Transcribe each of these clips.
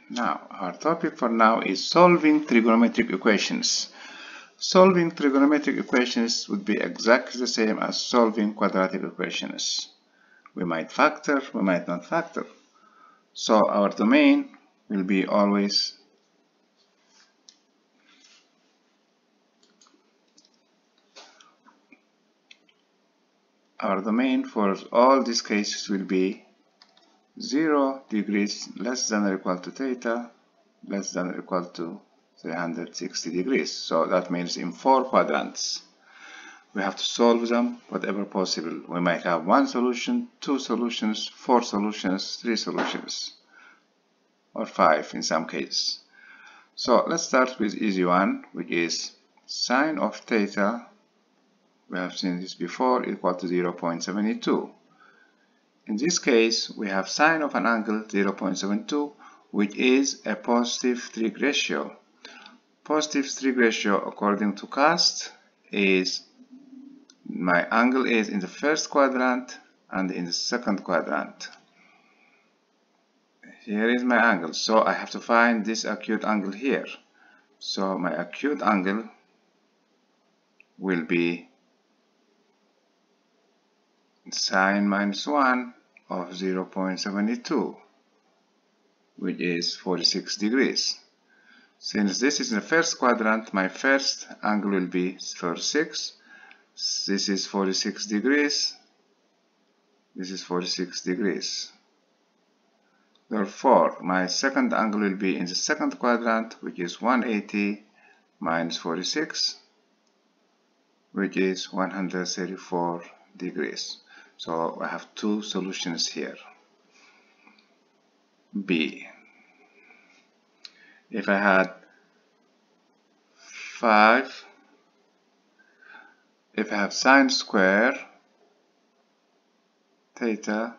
Now, our topic for now is solving trigonometric equations. Solving trigonometric equations would be exactly the same as solving quadratic equations. We might factor, we might not factor. So our domain will be always our domain for all these cases will be 0 degrees less than or equal to theta less than or equal to 360 degrees. So that means in 4 quadrants. We have to solve them whatever possible. We might have 1 solution, 2 solutions, 4 solutions, 3 solutions, or 5 in some cases. So let's start with easy one, which is sine of theta. We have seen this before, equal to 0.72. In this case, we have sine of an angle 0.72, which is a positive trig ratio. Positive trig ratio, according to cast, is my angle is in the first quadrant and in the second quadrant. Here is my angle, so I have to find this acute angle here. So my acute angle will be sine minus 1 of 0.72, which is 46 degrees. Since this is in the first quadrant, my first angle will be 46. This is 46 degrees. This is 46 degrees. Therefore, my second angle will be in the second quadrant, which is 180 minus 46, which is 134 degrees. So I have 2 solutions here. B. If I had 5, if I have sine square theta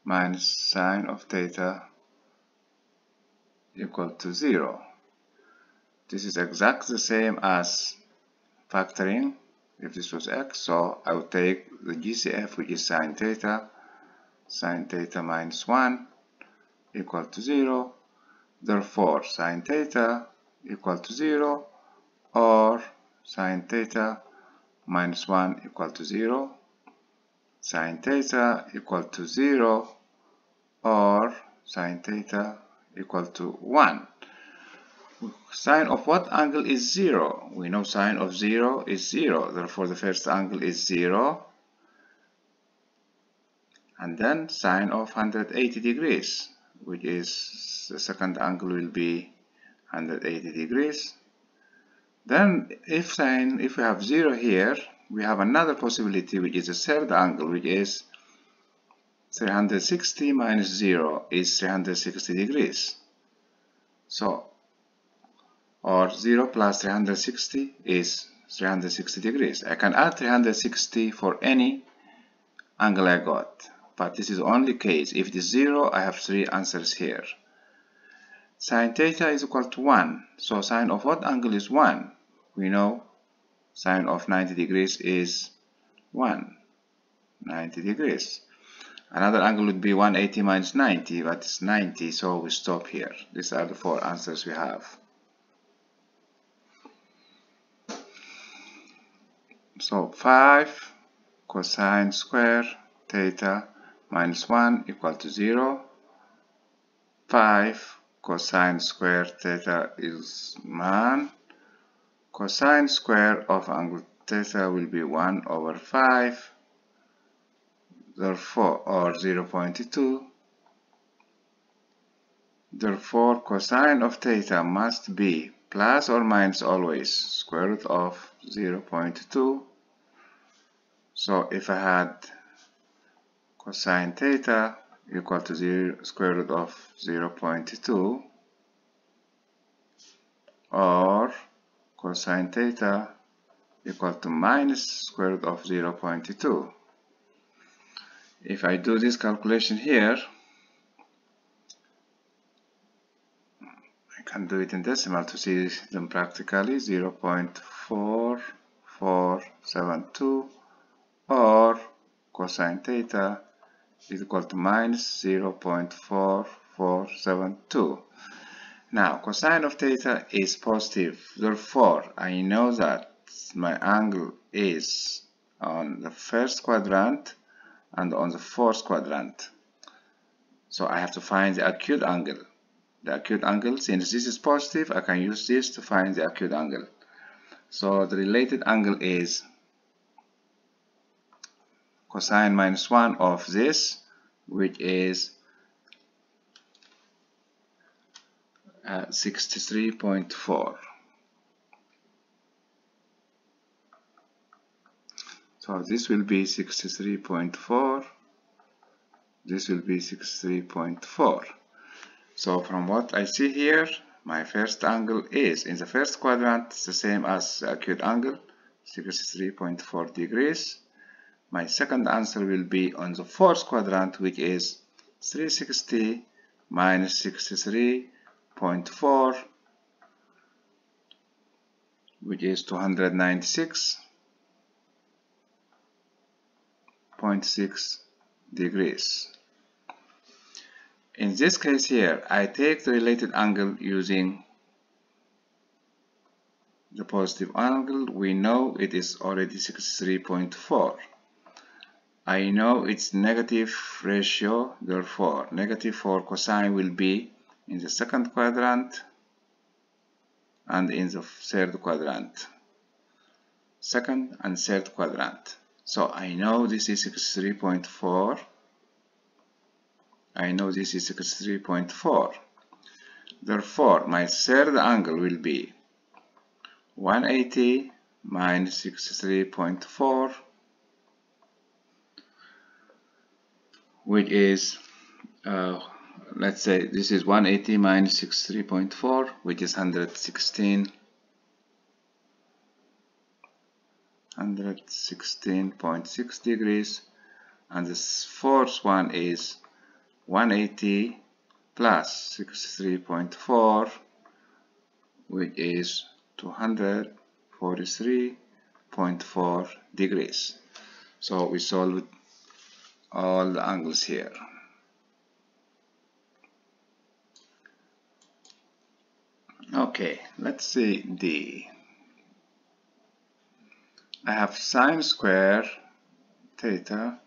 minus sine of theta equal to 0. This is exactly the same as factoring if this was x, so I would take the GCF, which is sine theta minus 1 equal to 0. Therefore, sine theta equal to 0 or sine theta minus 1 equal to 0, sine theta equal to 0 or sine theta equal to 1. Sine of what angle is 0? We know sine of 0 is 0, therefore the first angle is 0. And then sine of 180 degrees, which is the second angle will be 180 degrees. Then if we have 0 here, we have another possibility, which is a third angle, which is 360 minus 0 is 360 degrees. So, or 0 plus 360 is 360 degrees. I can add 360 for any angle I got, but this is the only case. If it is 0, I have 3 answers here. Sine theta is equal to 1. So sine of what angle is 1? We know sine of 90 degrees is 90 degrees. Another angle would be 180 minus 90, but it's 90, so we stop here. These are the 4 answers we have. So 5 cosine square theta minus 1 equal to 0. 5 cosine square theta is 1. Cosine square of angle theta will be 1 over 5, therefore, or 0.2. Therefore, cosine of theta must be plus or minus always square root of 0.2. So if I had cosine theta equal to square root of 0.2 or cosine theta equal to minus square root of 0.2. If I do this calculation here, I can do it in decimal to see them practically. 0.4472 or cosine theta is equal to minus 0.4472. Now cosine of theta is positive, therefore I know that my angle is on the first quadrant and on the fourth quadrant. So I have to find the acute angle. The acute angle, since this is positive, I can use this to find the acute angle. So the related angle is cosine minus 1 of this, which is 63.4. So this will be 63.4. This will be 63.4. So from what I see here, my first angle is in the first quadrant, it's the same as the acute angle, 63.4 degrees. My second answer will be on the fourth quadrant, which is 360 minus 63.4, which is 296.6 degrees. In this case here, I take the related angle using the positive angle. We know it is already 63.4. I know its negative ratio, therefore negative for cosine will be in the second quadrant and in the third quadrant. Second and third quadrant. So I know this is 63.4. I know this is 63.4. Therefore, my third angle will be 180 minus 63.4, which is, let's say this is 180 minus 63.4, which is 116.6 degrees, and this fourth one is 180 plus 63.4, which is 243.4 degrees. So we solved all the angles here. Okay, let's see D. I have sine square theta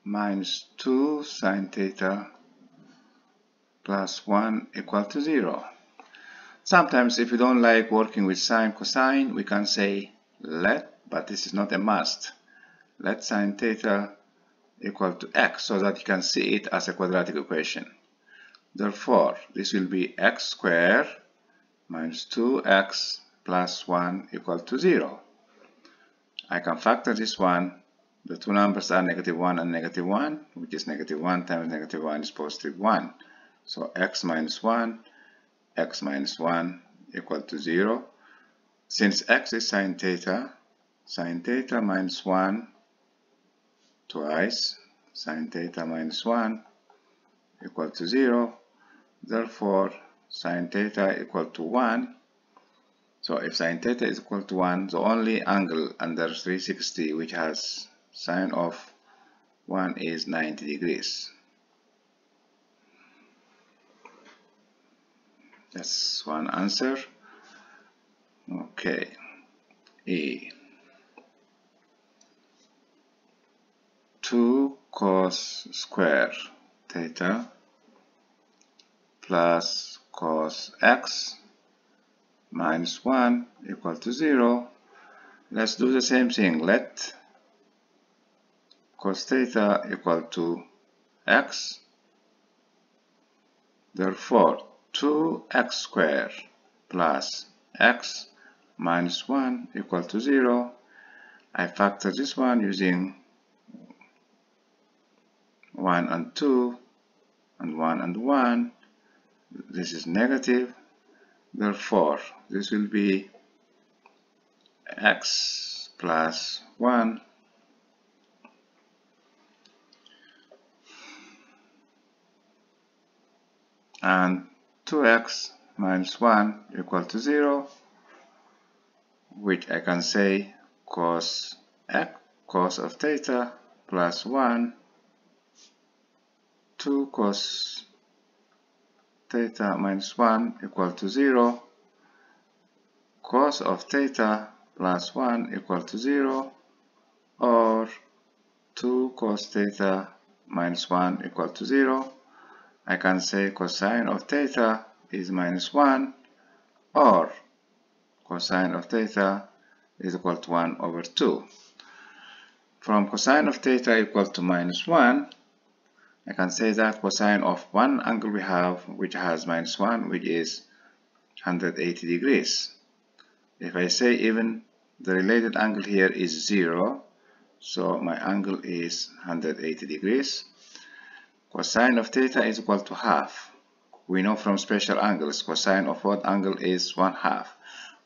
minus 2 sine theta plus 1 equal to 0. Sometimes if you don't like working with sine cosine, we can say let, but this is not a must. Let sine theta equal to x so that you can see it as a quadratic equation. Therefore, this will be x squared minus 2x plus 1 equal to 0. I can factor this one. The two numbers are negative 1 and negative 1, which is negative 1 times negative 1 is positive 1. So x minus 1 equal to 0. Since x is sine theta minus 1 twice sine theta minus 1 equal to 0. Therefore, sine theta equal to 1. So if sine theta is equal to 1, the only angle under 360 which has sine of 1 is 90 degrees. That's one answer. Okay. E. 2 cos square theta plus cos x minus 1 equal to 0. Let's do the same thing. Let cos theta equal to x. Therefore, 2x squared plus x minus 1 equal to 0. I factor this one using 1 and 2 and 1 and 1. This is negative. Therefore, this will be x plus 1 and 2x minus 1 equal to 0, which I can say cos of theta plus 1, 2 cos theta minus 1 equal to 0, cos of theta plus 1 equal to 0, or 2 cos theta minus 1 equal to 0. I can say cosine of theta is minus 1, or cosine of theta is equal to 1 over 2. From cosine of theta equal to minus 1, I can say that cosine of one angle we have, which has minus 1, which is 180 degrees. If I say even the related angle here is 0, so my angle is 180 degrees. Cosine of theta is equal to half. We know from special angles, cosine of what angle is 1/2.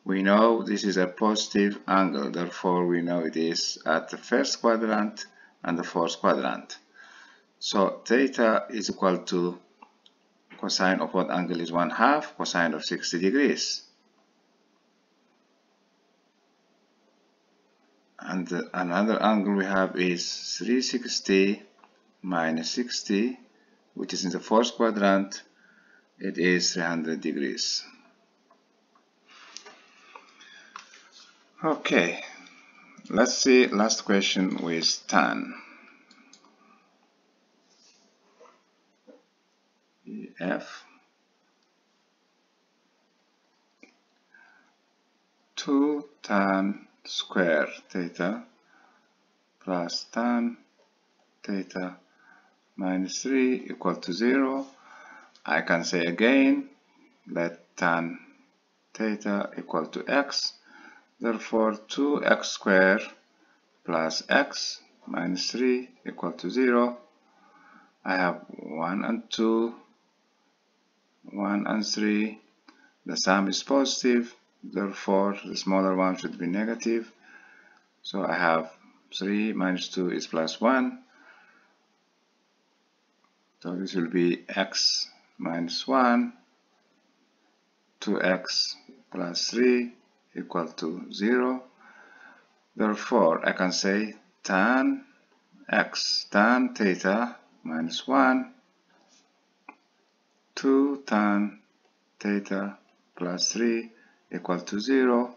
We know this is a positive angle, therefore we know it is at the first quadrant and the fourth quadrant. So theta is equal to cosine of what angle is 1/2, cosine of 60 degrees. And another angle we have is 360 minus 60, which is in the fourth quadrant. It is 300 degrees. Okay, let's see last question with tan. F 2 tan square theta plus tan theta minus 3 equal to 0. I can say again, let tan theta equal to x. Therefore, 2x squared plus x minus 3 equal to 0. I have 1 and 2, 1 and 3. The sum is positive, therefore the smaller one should be negative. So I have 3 minus 2 is plus 1. So this will be x minus 1, 2x plus 3 equal to 0. Therefore, I can say tan x, tan theta minus 1, 2 tan theta plus 3 equal to 0.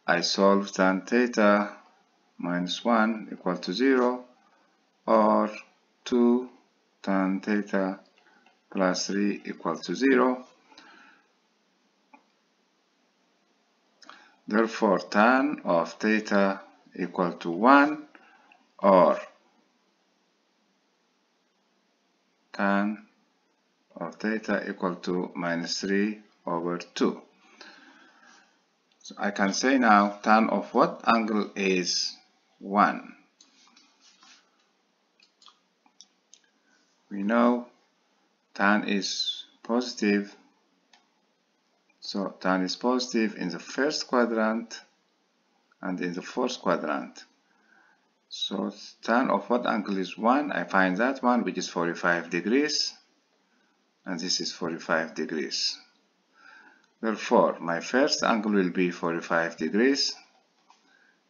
I solve tan theta minus 1 equal to 0, or 2 tan theta plus 3 equal to 0. Therefore, tan of theta equal to 1, or tan of theta equal to minus 3 over 2. So I can say now tan of what angle is 1? We know tan is positive, so tan is positive in the first quadrant and in the fourth quadrant. So tan of what angle is 1? I find that one, which is 45 degrees, and this is 45 degrees. Therefore, my first angle will be 45 degrees.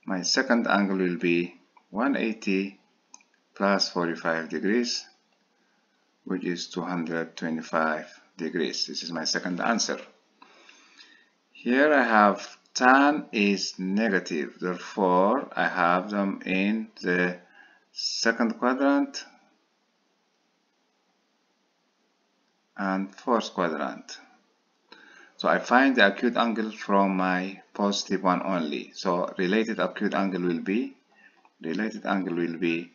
My second angle will be 180 plus 45 degrees, which is 225 degrees. This is my second answer. Here I have tan is negative, therefore I have them in the second quadrant and fourth quadrant. So I find the acute angle from my positive one only. So related acute angle will be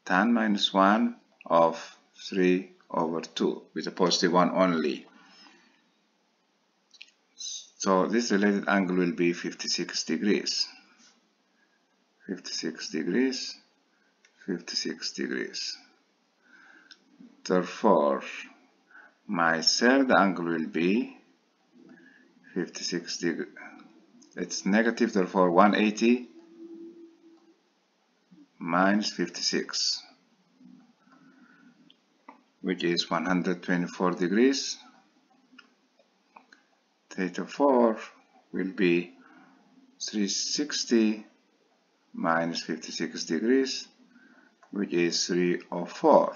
tan minus 1 of 3 over 2 with a positive one only. So this related angle will be 56 degrees. 56 degrees, 56 degrees. Therefore, my third angle will be 56 degrees. It's negative, therefore 180 minus 56, which is 124 degrees. Theta 4 will be 360 minus 56 degrees, which is 304.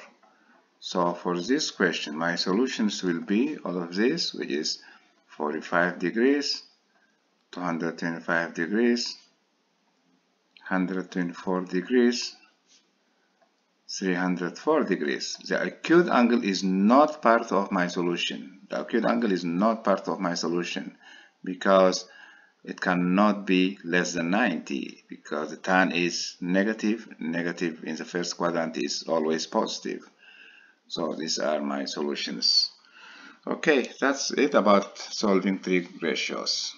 So for this question, my solutions will be all of this, which is 45 degrees, 225 degrees, 124 degrees, 304 degrees. The acute angle is not part of my solution. The acute angle is not part of my solution because it cannot be less than 90 because the tan is negative. Negative in the first quadrant is always positive. So these are my solutions. Okay, that's it about solving trig ratios.